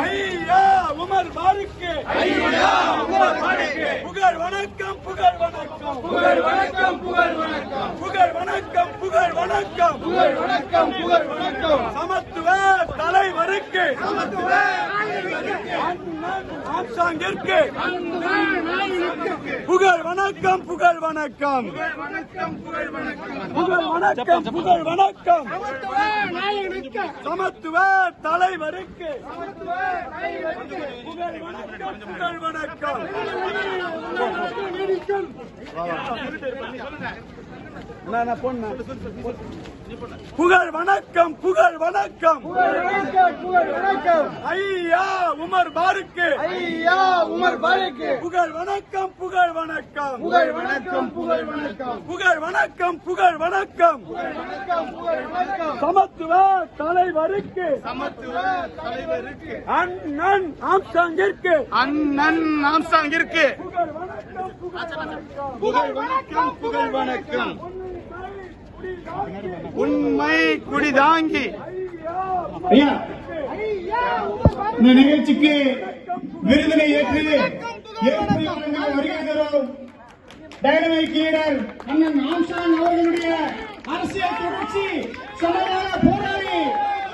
ஐயா உமர் பாருக்கு புகழ் வணக்கம் புகழ் வணக்கம் புகழ் வணக்கம் புகழ் வணக்கம் புகழ் வணக்கம் புகழ் வணக்கம் புகழ் வணக்கம் புகழ் வணக்கம் சமத்துவ தலைவருக்கு சமத்துவ ஆம்சாங்கிற்கு புகழ் வணக்கம் புகழ் வணக்கம் புகழ் வணக்கம் புகழ் வணக்கம் சமத்துவ தலைவருக்கு புகழ் வணக்கம் புகழ் வணக்கம் புகழ் வணக்கம் புகழ் வணக்கம் ஐயா உமர் பாருக்கு புகழ் வணக்கம் புகழ் வணக்கம் புகழ் வணக்கம் புகழ் வணக்கம் புகழ் வணக்கம் புகழ் வணக்கம் சமத்துவ தலைவருக்கு அண்ணன் ஆம்சாங்கிற்கு புகழ் வணக்கம் புகழ் வணக்கம் உண்மை குடிதாங்கி ஐயா இந்த நிகழ்ச்சிக்கு விருதினை ஏற்று வருகை தரும் டைனமிக் லீடர் அண்ணன் ஆம்சாங் அவர்களுடைய அரசியல் தொடர்ச்சி சமகால போராளி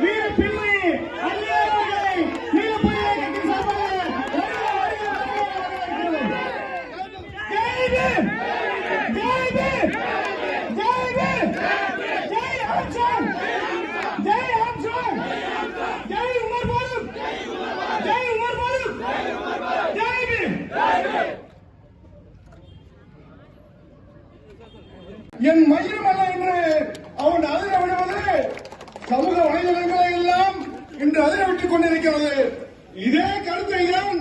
வீர பிள்ளை அந்நியர்களை நீலப்பள்ளி இயக்கத்தின் சார்பாக என் மயிரும் அல்ல என்று அவன் அதிர விடுவது சமூக வலைதளங்களை எல்லாம் இன்று அதிர விட்டுக் கொண்டிருக்கிறது. இதே கருத்தை தான்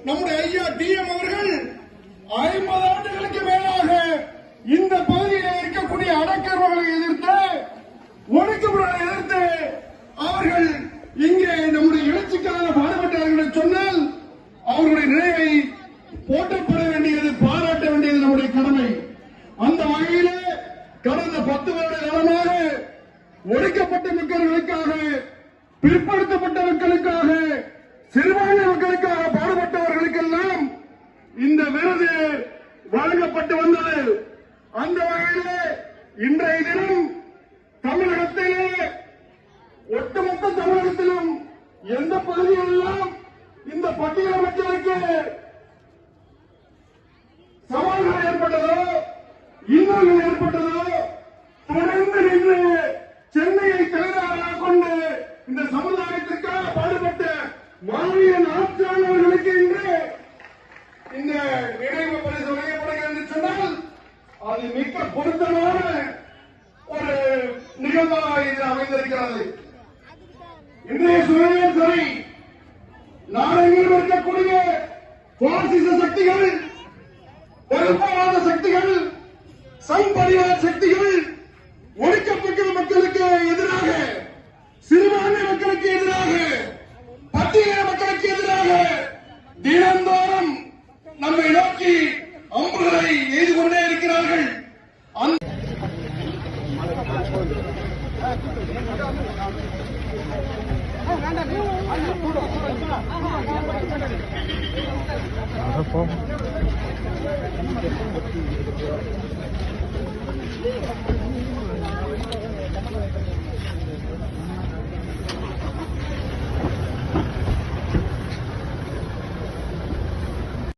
நம்முடைய ஐயா டிஎம் அவர்கள் 50 ஆண்டுகளுக்கு மேலாக இந்த பகுதியில் இருக்கக்கூடிய அடக்கர்களை எதிர்த்து ஒடுக்குமுறைகளை எதிர்த்து அவர்கள் இங்கே நம்முடைய எழுச்சிக்காக பாடுபட்டார்கள் என்று சொன்னால் அவர்களுடைய நினைவை போற்றப்பட வேண்டியது, பாராட்ட வேண்டியது நம்முடைய கடமை. அந்த வகையிலே கடந்த 10 வருட காலமாக ஒடுக்கப்பட்ட மக்களுக்காக, பிற்படுத்தப்பட்ட மக்களுக்காக, சிறுபான்மை மக்களுக்காக பாடுபட்டவர்களுக்கெல்லாம் இந்த விருது வழங்கப்பட்டு வந்தது. அந்த வகையிலே இன்றைய தினம் தமிழகத்திலே ஒட்டுமொத்த தமிழகத்திலும் எந்த பகுதிகளெல்லாம் இந்த பட்டியல் மக்களுக்கு சவால்கள் ஏற்பட்டதோ, இன்னல்கள் ஏற்பட்டதோ, தொடர்ந்து நின்று சென்னையை தலைநகராக கொண்டு இந்த சமுதாயத்திற்காக பாடுபட்ட மாவீரன் ஆட்சியாளர்களுக்கு இன்று இந்த நினைவு பரிசு வழங்கப்படுகிறது என்று சொன்னால் அது மிக பொருத்தமான ஒரு நிகழ்வாக இது அமைந்திருக்கிறது. இன்றைய சூழலில் சரி, நாடெங்கிலும் இருக்கக்கூடிய பாசிச சக்திகள், வகுப்புவாத சக்திகள், சம்பரிவாத சக்திகள் ஒடுக்கப்பட்ட மக்களுக்கு எதிராக, சிறுபான்மை மக்களுக்கு எதிராக, பட்டியல மக்களுக்கு எதிராக தினந்தோறும் நம்மை நோக்கி அம்புகளை எய்து கொண்டே இருக்கிறார்கள்.